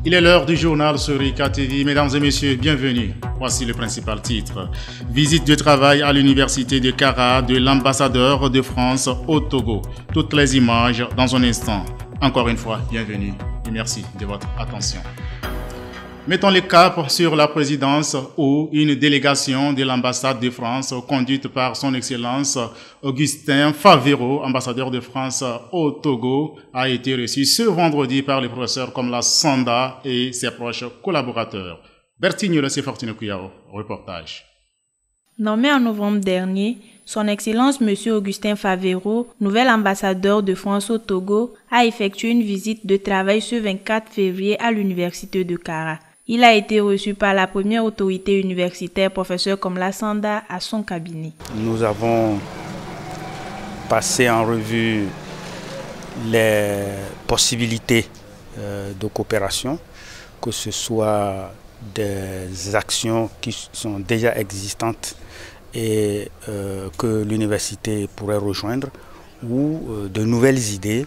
Il est l'heure du journal sur Rika TV. Mesdames et messieurs, bienvenue. Voici le principal titre. Visite de travail à l'université de Kara de l'ambassadeur de France au Togo. Toutes les images dans un instant. Encore une fois, bienvenue et merci de votre attention. Mettons le cap sur la présidence où une délégation de l'ambassade de France conduite par son Excellence Augustin Favero, ambassadeur de France au Togo, a été reçue ce vendredi par le professeur Komla Sanda et ses proches collaborateurs. Bertigno de Fortune Kuyao, reportage. Nommé en novembre dernier, son Excellence M. Augustin Favero, nouvel ambassadeur de France au Togo, a effectué une visite de travail ce 24 février à l'université de Kara. Il a été reçu par la première autorité universitaire, professeur Komla Sanda, à son cabinet. Nous avons passé en revue les possibilités de coopération, que ce soit des actions qui sont déjà existantes et que l'université pourrait rejoindre, ou de nouvelles idées.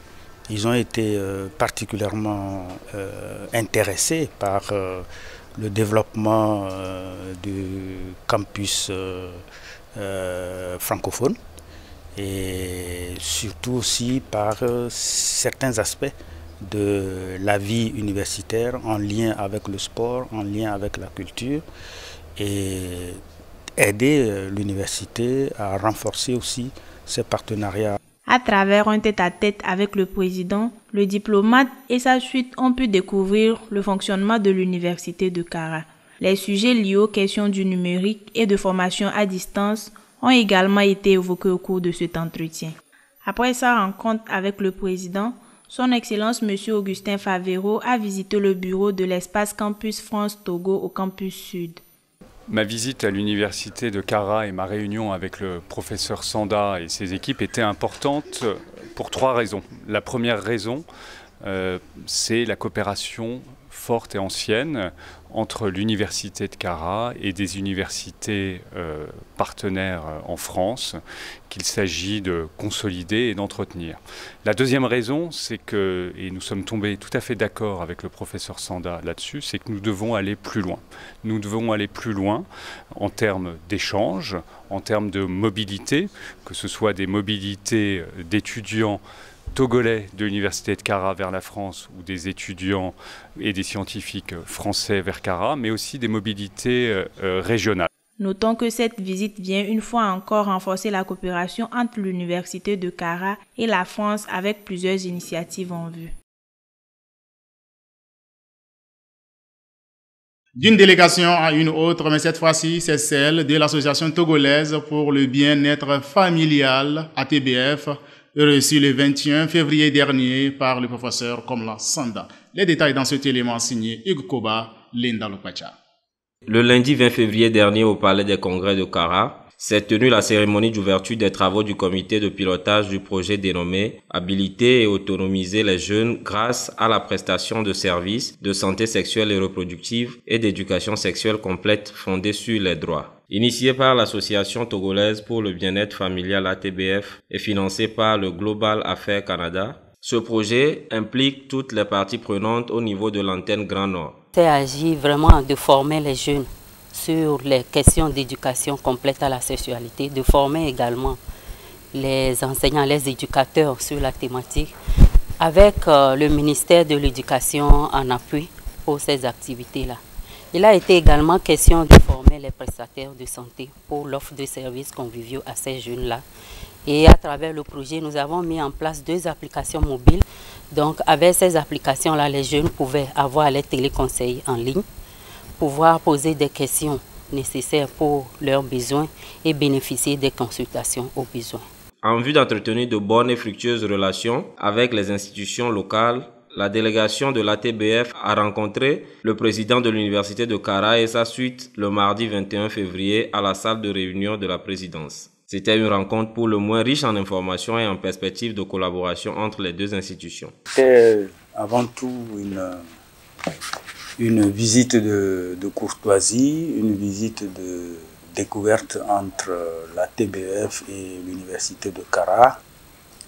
Ils ont été particulièrement intéressés par le développement du campus francophone et surtout aussi par certains aspects de la vie universitaire en lien avec le sport, en lien avec la culture, et aider l'université à renforcer aussi ses partenariats. À travers un tête-à-tête avec le président, le diplomate et sa suite ont pu découvrir le fonctionnement de l'université de Kara. Les sujets liés aux questions du numérique et de formation à distance ont également été évoqués au cours de cet entretien. Après sa rencontre avec le président, son Excellence M. Augustin Favero a visité le bureau de l'espace Campus France Togo au campus Sud. Ma visite à l'université de Kara et ma réunion avec le professeur Sanda et ses équipes étaient importantes pour trois raisons. La première raison, c'est la coopération forte et ancienne entre l'université de Kara et des universités partenaires en France qu'il s'agit de consolider et d'entretenir. La deuxième raison, c'est que, et nous sommes tombés tout à fait d'accord avec le professeur Sanda là-dessus, c'est que nous devons aller plus loin. Nous devons aller plus loin en termes d'échanges, en termes de mobilité, que ce soit des mobilités d'étudiants togolais de l'université de Kara vers la France ou des étudiants et des scientifiques français vers Kara, mais aussi des mobilités régionales. Notons que cette visite vient une fois encore renforcer la coopération entre l'université de Kara et la France avec plusieurs initiatives en vue. D'une délégation à une autre, mais cette fois-ci, c'est celle de l'Association togolaise pour le bien-être familial, ATBF, reçu le 21 février dernier par le professeur Komla Sanda. Les détails dans cet élément signé Hugo Koba, Linda Lopacha. Le lundi 20 février dernier au Palais des Congrès de Kara, s'est tenue la cérémonie d'ouverture des travaux du comité de pilotage du projet dénommé « Habiliter et autonomiser les jeunes grâce à la prestation de services de santé sexuelle et reproductive et d'éducation sexuelle complète fondée sur les droits ». Initié par l'Association togolaise pour le bien-être familial ATBF et financé par le Global Affairs Canada, ce projet implique toutes les parties prenantes au niveau de l'antenne Grand Nord. Il s'agit vraiment de former les jeunes sur les questions d'éducation complète à la sexualité, de former également les enseignants, les éducateurs sur la thématique, avec le ministère de l'Éducation en appui pour ces activités-là. Il a été également question de former les prestataires de santé pour l'offre de services conviviaux à ces jeunes-là. Et à travers le projet, nous avons mis en place 2 applications mobiles. Donc avec ces applications-là, les jeunes pouvaient avoir les téléconseils en ligne, pouvoir poser des questions nécessaires pour leurs besoins et bénéficier des consultations aux besoins. En vue d'entretenir de bonnes et fructueuses relations avec les institutions locales, la délégation de l'ATBF a rencontré le président de l'université de Kara et sa suite le mardi 21 février à la salle de réunion de la présidence. C'était une rencontre pour le moins riche en informations et en perspectives de collaboration entre les deux institutions. C'était avant tout une visite de courtoisie, une visite de découverte entre l'ATBF et l'université de Kara,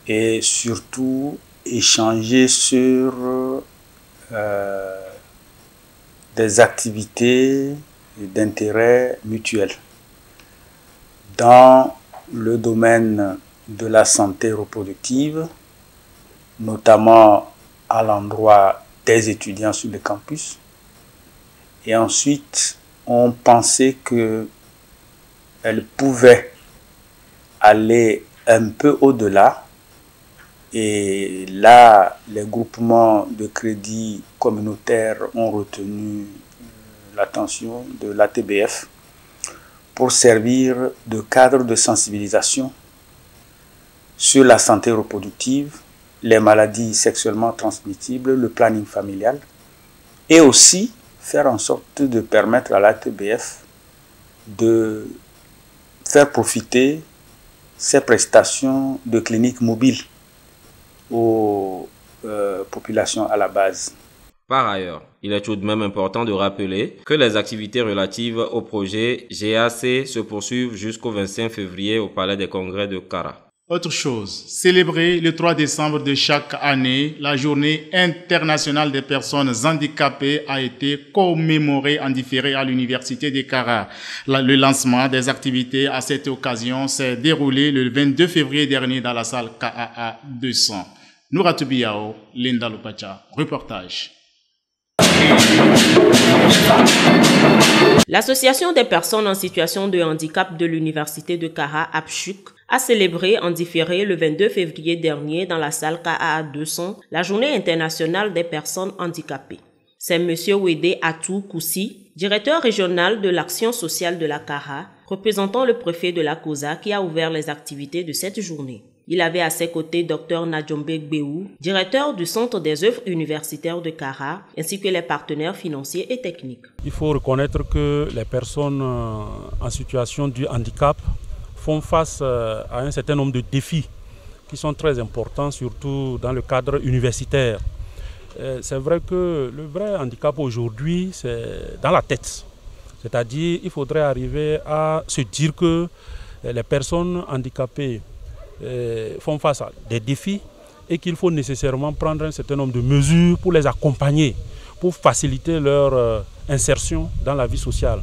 et surtout échanger sur des activités d'intérêt mutuel dans le domaine de la santé reproductive, notamment à l'endroit des étudiants sur le campus. Et ensuite, on pensait qu'elle pouvait aller un peu au-delà. Et là, les groupements de crédit communautaires ont retenu l'attention de l'ATBF pour servir de cadre de sensibilisation sur la santé reproductive, les maladies sexuellement transmissibles, le planning familial, et aussi faire en sorte de permettre à l'ATBF de faire profiter ces prestations de cliniques mobiles aux populations à la base. Par ailleurs, il est tout de même important de rappeler que les activités relatives au projet GAC se poursuivent jusqu'au 25 février au Palais des Congrès de Kara. Autre chose, célébrer le 3 décembre de chaque année, la journée internationale des personnes handicapées a été commémorée en différé à l'université de Kara. Le lancement des activités à cette occasion s'est déroulé le 22 février dernier dans la salle KAA 200. Nouratou Biao, Linda Lupacha, reportage. L'Association des personnes en situation de handicap de l'université de Kara, APCHUC, a célébré en différé le 22 février dernier dans la salle KAA 200 la journée internationale des personnes handicapées. C'est M. Wede Atou Koussi, directeur régional de l'action sociale de la Kara, représentant le préfet de la COSA, qui a ouvert les activités de cette journée. Il avait à ses côtés Dr Nadjombe Gbéou, directeur du Centre des œuvres universitaires de Kara, ainsi que les partenaires financiers et techniques. Il faut reconnaître que les personnes en situation de handicap font face à un certain nombre de défis qui sont très importants, surtout dans le cadre universitaire. C'est vrai que le vrai handicap aujourd'hui, c'est dans la tête. C'est-à-dire qu'il faudrait arriver à se dire que les personnes handicapées font face à des défis et qu'il faut nécessairement prendre un certain nombre de mesures pour les accompagner, pour faciliter leur insertion dans la vie sociale.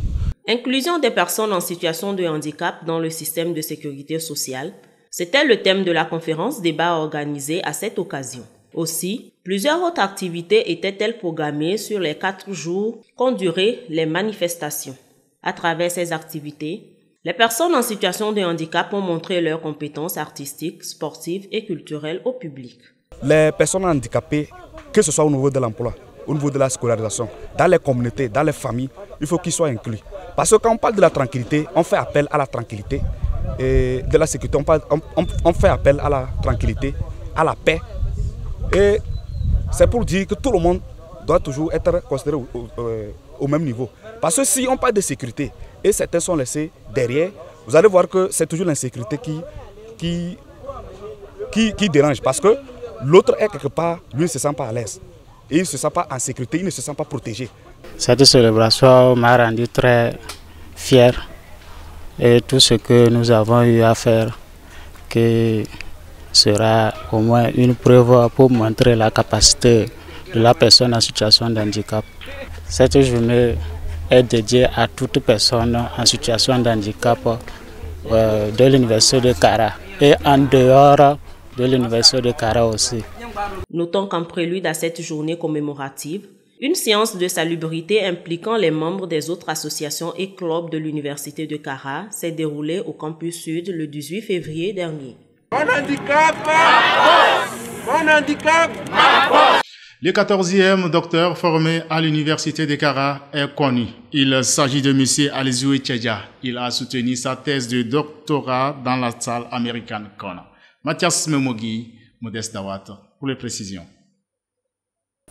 Inclusion des personnes en situation de handicap dans le système de sécurité sociale, c'était le thème de la conférence débat organisée à cette occasion. Aussi, plusieurs autres activités étaient-elles programmées sur les 4 jours qu'ont duré les manifestations. À travers ces activités, les personnes en situation de handicap ont montré leurs compétences artistiques, sportives et culturelles au public. Les personnes handicapées, que ce soit au niveau de l'emploi, au niveau de la scolarisation, dans les communautés, dans les familles, il faut qu'ils soient inclus. Parce que quand on parle de la tranquillité, on fait appel à la tranquillité. Et de la sécurité, on fait appel à la tranquillité, à la paix. Et c'est pour dire que tout le monde doit toujours être considéré au même niveau. Parce que si on parle de sécurité et certains sont laissés derrière, vous allez voir que c'est toujours l'insécurité qui dérange. Parce que l'autre est quelque part, lui ne se sent pas à l'aise. Et il ne se sent pas en sécurité, il ne se sent pas protégé. Cette célébration m'a rendu très fier. Et tout ce que nous avons eu à faire que sera au moins une preuve pour montrer la capacité de la personne en situation de handicap. Cette journée est dédiée à toute personne en situation de handicap de l'université de Kara et en dehors de l'université de Kara aussi. Notons qu'en prélude à cette journée commémorative, une séance de salubrité impliquant les membres des autres associations et clubs de l'université de Kara s'est déroulée au campus sud le 18 février dernier. Le 14e docteur formé à l'université de Kara est connu. Il s'agit de M. Alizoué Tchedja. Il a soutenu sa thèse de doctorat dans la salle américaine Kona. Mathias Memogi, Modeste Dawat, pour les précisions.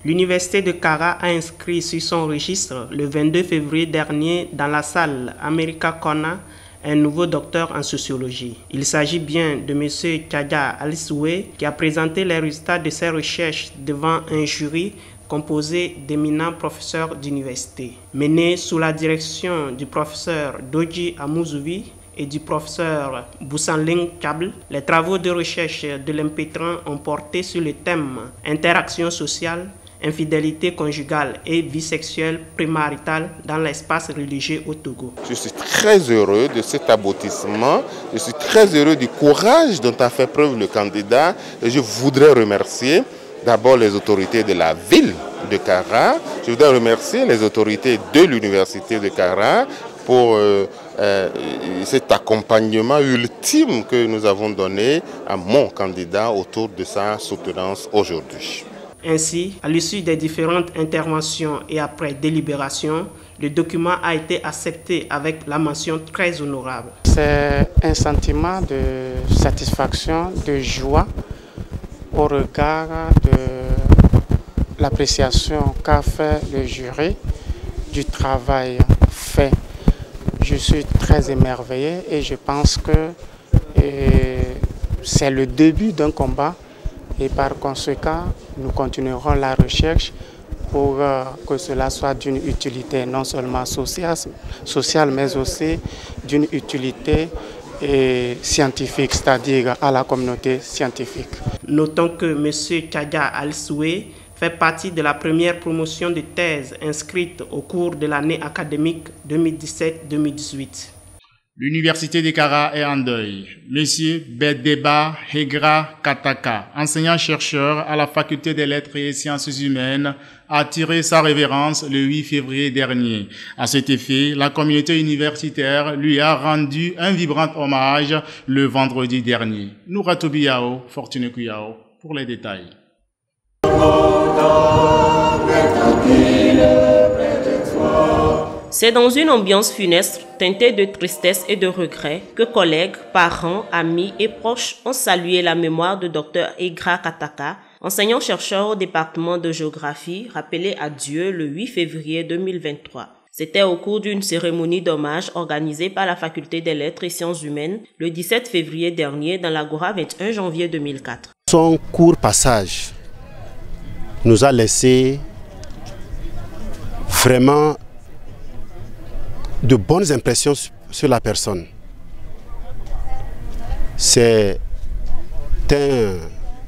L'université de Kara a inscrit sur son registre le 22 février dernier dans la salle America Kona un nouveau docteur en sociologie. Il s'agit bien de M. Tchadja Alisoué qui a présenté les résultats de ses recherches devant un jury composé d'éminents professeurs d'université. Mené sous la direction du professeur Doji Amouzoui et du professeur Boussanling Kable, les travaux de recherche de l'impétrant ont porté sur le thème interaction sociale, infidélité conjugale et vie sexuelle prémaritale dans l'espace religieux au Togo. Je suis très heureux de cet aboutissement, je suis très heureux du courage dont a fait preuve le candidat et je voudrais remercier d'abord les autorités de la ville de Kara, je voudrais remercier les autorités de l'université de Kara pour cet accompagnement ultime que nous avons donné à mon candidat autour de sa soutenance aujourd'hui. Ainsi, à l'issue des différentes interventions et après délibération, le document a été accepté avec la mention très honorable. C'est un sentiment de satisfaction, de joie au regard de l'appréciation qu'a fait le jury du travail fait. Je suis très émerveillé et je pense que c'est le début d'un combat et par conséquent, nous continuerons la recherche pour que cela soit d'une utilité non seulement sociale mais aussi d'une utilité scientifique, c'est-à-dire à la communauté scientifique. Notons que M. Tchadia Al-Soué fait partie de la première promotion de thèse inscrite au cours de l'année académique 2017-2018. L'Université de Kara est en deuil. Monsieur Bedeba Hegra Kataka, enseignant-chercheur à la Faculté des Lettres et Sciences Humaines, a tiré sa révérence le 8 février dernier. À cet effet, la communauté universitaire lui a rendu un vibrant hommage le vendredi dernier. Nouratou Yao, Fortuné Kuyao, pour les détails. C'est dans une ambiance funeste, teintée de tristesse et de regret, que collègues, parents, amis et proches ont salué la mémoire de Dr Hegra Kataka, enseignant-chercheur au département de géographie, rappelé à Dieu le 8 février 2023. C'était au cours d'une cérémonie d'hommage organisée par la Faculté des Lettres et Sciences Humaines le 17 février dernier dans l'Agora 21 janvier 2004. Son court passage nous a laissé vraiment de bonnes impressions sur la personne. C'est un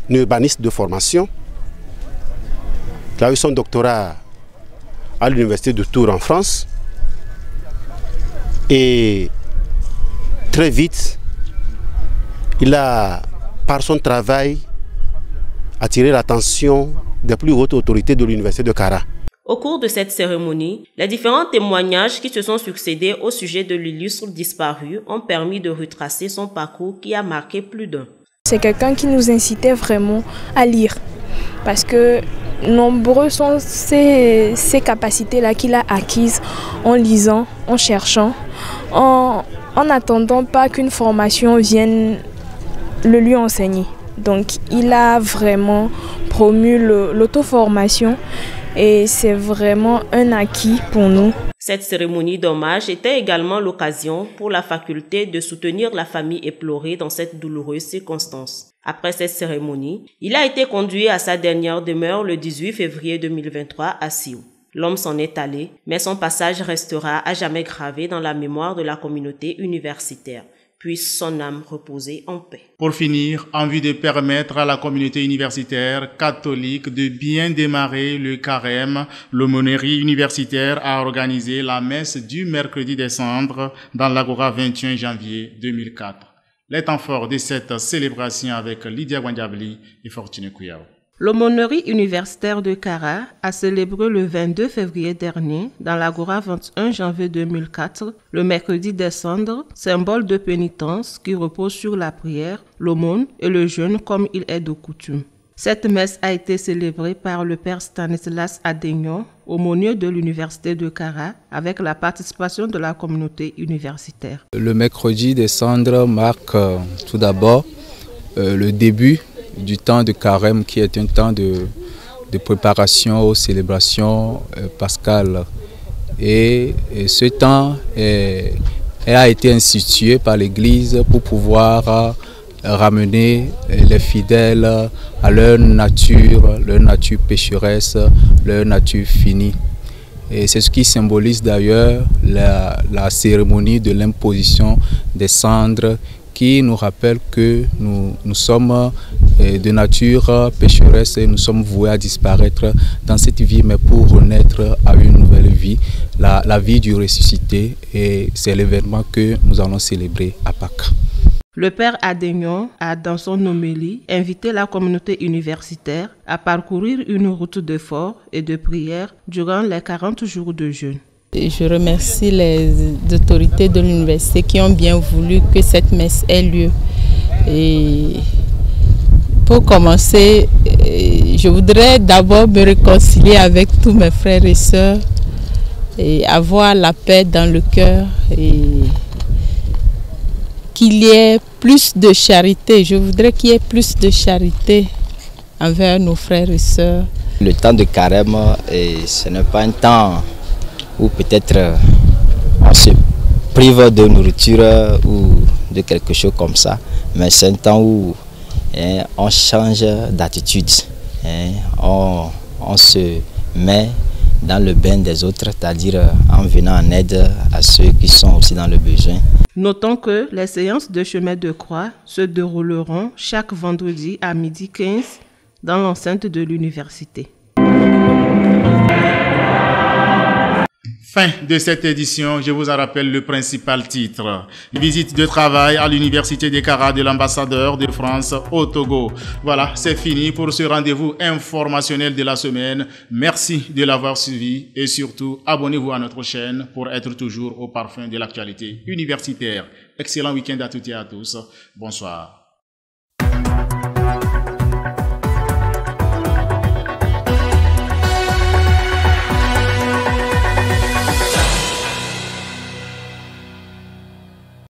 urbaniste de formation. Il a eu son doctorat à l'université de Tours en France. Et très vite, il a, par son travail, attiré l'attention des plus hautes autorités de l'université de Kara. Au cours de cette cérémonie, les différents témoignages qui se sont succédés au sujet de l'illustre disparu ont permis de retracer son parcours qui a marqué plus d'un. C'est quelqu'un qui nous incitait vraiment à lire parce que nombreux sont ces capacités-là qu'il a acquises en lisant, en cherchant, en n'attendant pas qu'une formation vienne le lui enseigner. Donc il a vraiment promu l'auto-formation. Et c'est vraiment un acquis pour nous. Cette cérémonie d'hommage était également l'occasion pour la faculté de soutenir la famille éplorée dans cette douloureuse circonstance. Après cette cérémonie, il a été conduit à sa dernière demeure le 18 février 2023 à Sioux. L'homme s'en est allé, mais son passage restera à jamais gravé dans la mémoire de la communauté universitaire. Puisse son âme reposer en paix. Pour finir, en vue de permettre à la communauté universitaire catholique de bien démarrer le carême, l'aumônerie universitaire a organisé la messe du mercredi des cendres dans l'Agora 21 janvier 2004. Les temps forts de cette célébration avec Lydia Gwandiabli et Fortuné Kuyao. L'aumônerie universitaire de Kara a célébré le 22 février dernier, dans l'Agora 21 janvier 2004, le mercredi des cendres, symbole de pénitence qui repose sur la prière, l'aumône et le jeûne comme il est de coutume. Cette messe a été célébrée par le père Stanislas Adegnon, aumônier de l'université de Kara, avec la participation de la communauté universitaire. Le mercredi des cendres marque tout d'abord le début du temps de carême qui est un temps de préparation aux célébrations pascales. Et ce temps a été institué par l'Église pour pouvoir ramener les fidèles à leur nature pécheresse, leur nature finie. Et c'est ce qui symbolise d'ailleurs la cérémonie de l'imposition des cendres qui nous rappelle que nous sommes de nature pécheresse et nous sommes voués à disparaître dans cette vie, mais pour renaître à une nouvelle vie, la vie du ressuscité, et c'est l'événement que nous allons célébrer à Pâques. Le père Adénion a, dans son homélie, invité la communauté universitaire à parcourir une route d'effort et de prière durant les 40 jours de jeûne. Je remercie les autorités de l'université qui ont bien voulu que cette messe ait lieu. Et pour commencer, je voudrais d'abord me réconcilier avec tous mes frères et sœurs et avoir la paix dans le cœur et qu'il y ait plus de charité. Je voudrais qu'il y ait plus de charité envers nos frères et sœurs. Le temps de carême, ce n'est pas un temps où peut-être on se prive de nourriture ou de quelque chose comme ça, mais c'est un temps où on change d'attitude, on se met dans le bain des autres, c'est-à-dire en venant en aide à ceux qui sont aussi dans le besoin. Notons que les séances de chemin de croix se dérouleront chaque vendredi à 12h15 dans l'enceinte de l'université. Fin de cette édition, je vous en rappelle le principal titre. Visite de travail à l'université de Kara de l'ambassadeur de France au Togo. Voilà, c'est fini pour ce rendez-vous informationnel de la semaine. Merci de l'avoir suivi et surtout, abonnez-vous à notre chaîne pour être toujours au parfum de l'actualité universitaire. Excellent week-end à toutes et à tous. Bonsoir.